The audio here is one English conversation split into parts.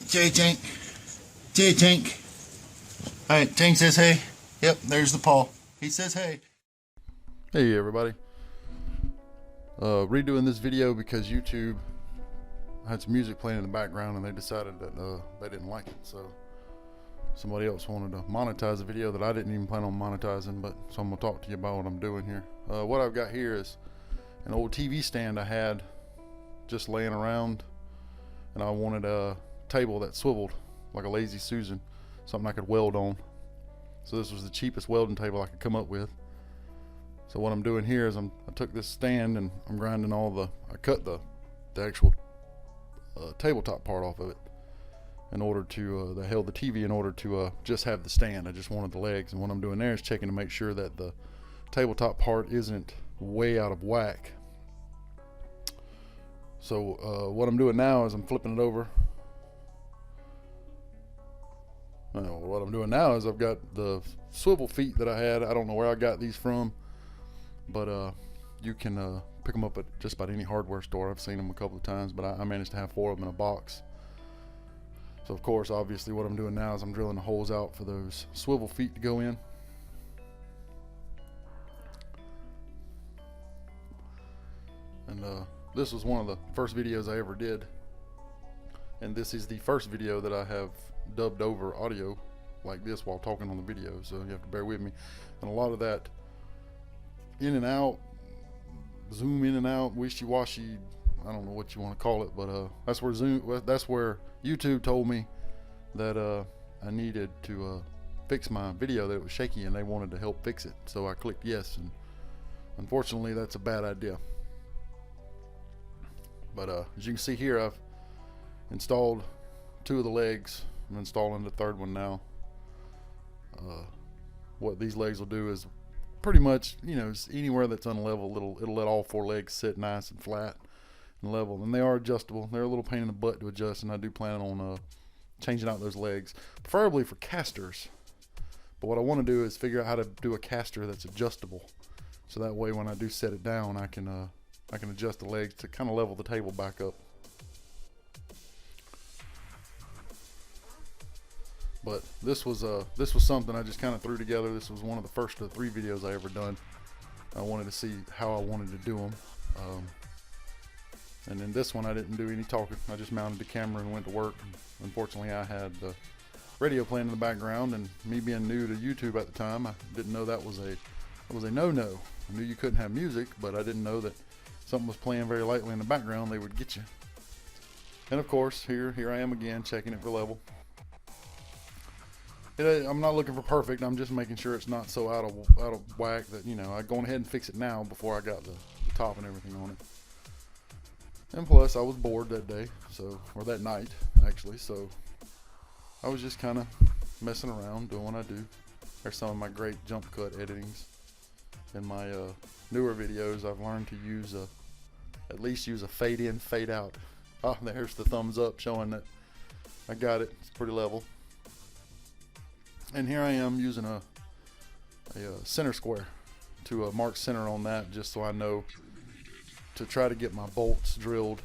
Tank. Tank. Alright, Tank says hey. Yep, there's the paw. He says hey. Hey everybody. Redoing this video because YouTube had some music playing in the background and they decided that they didn't like it. So somebody else wanted to monetize a video that I didn't even plan on monetizing, so I'm going to talk to you about what I'm doing here. What I've got here is an old TV stand I had just laying around, and I wanted a table that swiveled like a Lazy Susan, something I could weld on. So this was the cheapest welding table I could come up with. So what I'm doing here is I took this stand and I'm grinding I cut the actual tabletop part off of it in order to, that held the TV in order to just have the stand. I just wanted the legs, and what I'm doing there is checking to make sure that the tabletop part isn't way out of whack. So what I'm doing now is I'm flipping it over. What I'm doing now is I've got the swivel feet that I had. I don't know where I got these from, but you can pick them up at just about any hardware store. I've seen them a couple of times, but I managed to have 4 of them in a box. So of course, obviously what I'm doing now is I'm drilling the holes out for those swivel feet to go in. And this was one of the first videos I ever did, and this is the first video that I have dubbed over audio like this while talking on the video, so you have to bear with me. And a lot of that in and out, zoom in and out, wishy-washy, I don't know what you want to call it, but that's where YouTube told me that I needed to fix my video, that it was shaky, and they wanted to help fix it. So I clicked yes, and unfortunately that's a bad idea. But as you can see here, I've installed 2 of the legs. I'm installing the 3rd one now. What these legs will do is pretty much, anywhere that's unlevel, it'll let all 4 legs sit nice and flat and level. And they are adjustable. They're a little pain in the butt to adjust, and I do plan on changing out those legs, preferably for casters. But what I want to do is figure out how to do a caster that's adjustable, so that way when I do set it down, I can adjust the legs to kind of level the table back up. But this was something I just kind of threw together. This was one of the first of the 3 videos I ever done. I wanted to see how I wanted to do them. And then this one I didn't do any talking. I just mounted the camera and went to work. Unfortunately, I had the radio playing in the background, and me being new to YouTube at the time, I didn't know that was a no-no. I knew you couldn't have music, but I didn't know that something was playing very lightly in the background, they would get you. And of course, here I am again, checking it for level. I'm not looking for perfect. I'm just making sure it's not so out of whack that, I go ahead and fix it now before I got the top and everything on it. And plus, I was bored that day, or that night actually, so I was just kind of messing around, doing what I do. There's some of my great jump cut editings. In my newer videos, I've learned to use at least use a fade in, fade out. Ah, there's the thumbs up showing that I got it. It's pretty level. And here I am using a center square to mark center on that, just so I know to try to get my bolts drilled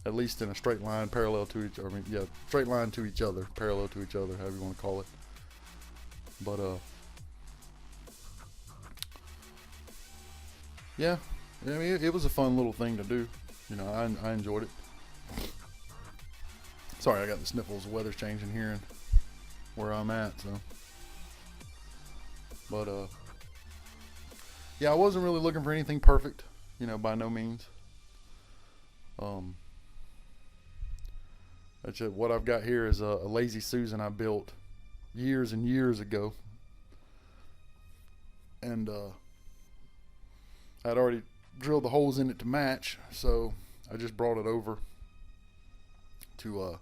at least in a straight line parallel to each, straight line to each other, parallel to each other, however you want to call it. But yeah, I mean, it was a fun little thing to do. I enjoyed it. Sorry, I got the sniffles. The weather's changing here and where I'm at, so. But yeah, I wasn't really looking for anything perfect, by no means. What I've got here is a Lazy Susan I built years and years ago, and I'd already drilled the holes in it to match, so I just brought it over to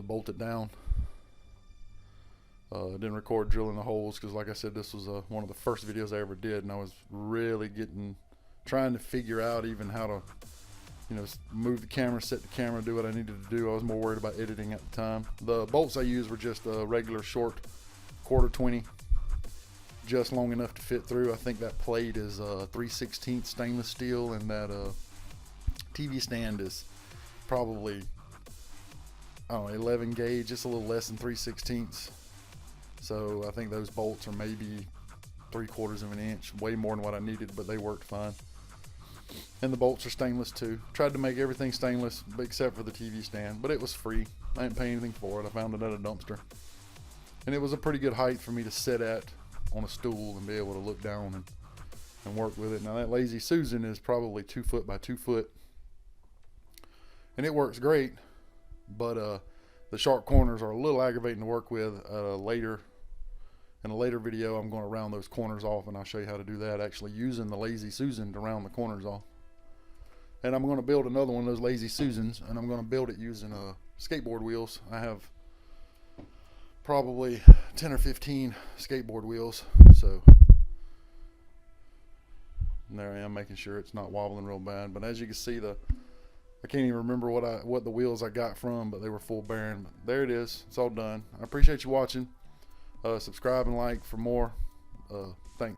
bolt it down. I didn't record drilling the holes because, like I said, this was one of the first videos I ever did, and I was really trying to figure out even how to, move the camera, set the camera, do what I needed to do. I was more worried about editing at the time. The bolts I used were just a regular short 1/4 just long enough to fit through. I think that plate is 3/16 stainless steel, and that TV stand is probably I don't know, 11 gauge, just a little less than 3/16. So I think those bolts are maybe 3/4 of an inch, way more than what I needed, but they worked fine. And the bolts are stainless too. Tried to make everything stainless except for the TV stand, but it was free. I didn't pay anything for it. I found it at a dumpster. And it was a pretty good height for me to sit at on a stool and be able to look down and work with it. Now that Lazy Susan is probably 2 foot by 2 foot. And it works great, but the sharp corners are a little aggravating to work with. In a later video, I'm going to round those corners off, and I'll show you how to do that, actually using the Lazy Susan to round the corners off. And I'm going to build another one of those Lazy Susans, and I'm going to build it using skateboard wheels. I have probably 10 or 15 skateboard wheels, so there I am, making sure it's not wobbling real bad. But as you can see, I can't even remember what the wheels I got from, but they were full bearing. But there it is. It's all done. I appreciate you watching. Subscribe and like for more. Thanks.